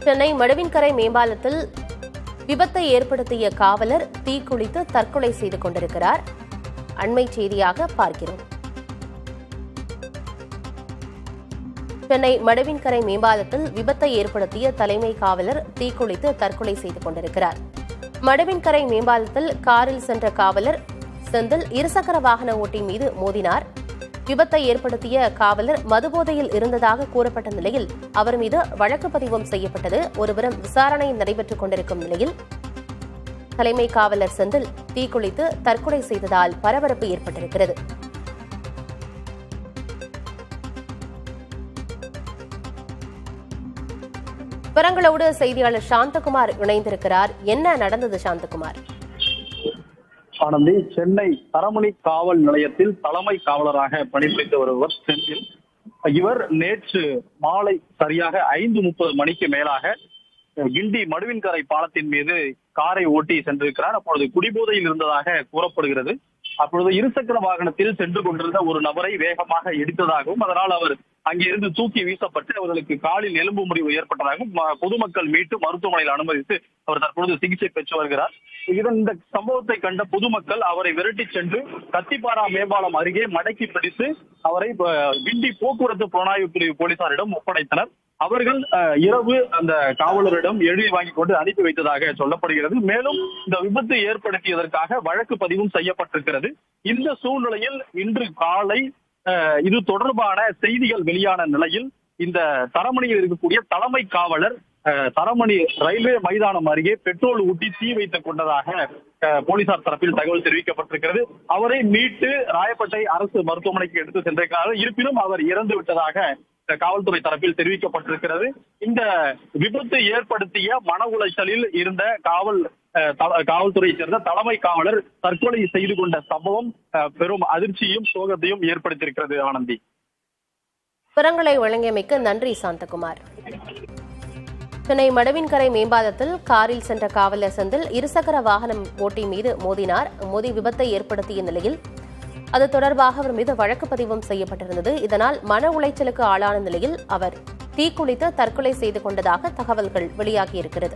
சென்னை மடுவின்கரை மேம்பாலத்தில் விபத்தை ஏற்படுத்திய காவலர் தீக்குளித்து தற்கொலை செய்து கொண்டிருக்கிறார். அண்மை செய்தியாக பார்க்கிறோம். சென்னை மடுவின்கரை மேம்பாலத்தில் விபத்தை ஏற்படுத்திய தலைமை காவலர் தீக்குளித்து தற்கொலை செய்து கொண்டிருக்கிறார். மடுவின்கரை மேம்பாலத்தில் காரில் சென்ற காவலர் செந்தில் இருசக்கர வாகன ஓட்டி மீது மோதினார். விபத்தை ஏற்படுத்திய காவலர் மதுபோதையில் இருந்ததாக கூறப்பட்ட நிலையில் அவர் மீது வழக்கு பதிவும் செய்யப்பட்டது. ஒருபுறம் விசாரணை நடைபெற்றுக் கொண்டிருக்கும் நிலையில் தலைமை காவலர் செந்தில் தீக்குளித்து தற்கொலை செய்ததால் பரபரப்பு ஏற்பட்டிருக்கிறது. விவரங்களோடு செய்தியாளர் சாந்தகுமார் இணைந்திருக்கிறார். என்ன நடந்தது சாந்தகுமார்? ஆனந்தி, சென்னை தரமணி காவல் நிலையத்தில் தலைமை காவலராக பணிபுரிந்து வருவர் செந்தில். இவர் நேற்று மாலை சரியாக 5:30 மணிக்கு மேலாக கிண்டி மடுவின்கரை பாலத்தின் மீது காரை ஓட்டி சென்றிருக்கிறார். அப்பொழுது குடிபோதையில் இருந்ததாக கூறப்படுகிறது. அப்பொழுது இருசக்கர வாகனத்தில் சென்று கொண்டிருந்த ஒரு நபரை வேகமாக இடித்ததாகவும் அதனால் அவர் அங்கிருந்து தூக்கி வீசப்பட்டு அவர்களுக்கு காலில் எலும்பு முறிவு ஏற்பட்டதாகவும் பொதுமக்கள் மீட்டு மருத்துவமனையில் அனுமதித்து அவர் தற்பொழுது சிகிச்சை பெற்று வருகிறார். இந்த சம்பவத்தை கண்ட பொதுமக்கள் அவரை விரட்டி சென்று கத்திப்பாரா மேம்பாலம் அருகே மடக்கி பிடித்து அவரை கிண்டி போக்குவரத்து புலனாய்வு பிரிவு போலீசாரிடம் ஒப்படைத்தனர். அவர்கள் இரவு அந்த காவலரிடம் எழுதி வாங்கி கொண்டு அனுப்பி வைத்ததாக சொல்லப்படுகிறது. மேலும் இந்த விபத்து ஏற்படுத்தியதற்காக வழக்கு பதிவும் செய்யப்பட்டிருக்கிறது. இந்த சூழ்நிலையில் இன்று காலை இது தொடர்பான செய்திகள் வெளியான நிலையில் இந்த தரமணியில் இருக்கக்கூடிய தலைமை காவலர் தரமணி ரயில்வே மைதானம் அருகே பெட்ரோல் ஊட்டி தீ வைத்துக் கொண்டதாக போலீசார் தரப்பில் தகவல் தெரிவிக்கப்பட்டிருக்கிறது. அவரை மீட்டு ராயப்பேட்டை அரசு மருத்துவமனைக்கு எடுத்து சென்றிருக்கிறார்கள். இருப்பினும் அவர் இறந்து விட்டதாக காவல்துறை தரப்பில் தெரிவிக்கப்பட்டிருக்கிறது. இந்த விபத்து ஏற்படுத்திய மன உளைச்சலில் இருந்த காவல்துறையை சேர்ந்த தலைமை காவலர் தற்கொலை செய்து கொண்ட சம்பவம் பெரும் அதிர்ச்சியும் சோகத்தையும் ஏற்படுத்தியிருக்கிறது. ஆனந்தி, விவரங்களை வழங்கியமைக்கு நன்றி சாந்தகுமார். சென்னை மடுவின்கரை மேம்பாலத்தில் காரில் சென்ற காவலர் செந்தில் இருசக்கர வாகனம் ஓட்டி மீது மோதி விபத்தை ஏற்படுத்திய நிலையில் அது தொடர்பாக அவர் மீது வழக்கு பதிவும் செய்யப்பட்டிருந்தது. இதனால் மன உளைச்சலுக்கு ஆளான நிலையில் அவர் தீக்குளித்து தற்கொலை செய்து கொண்டதாக தகவல்கள் வெளியாகியிருக்கிறது.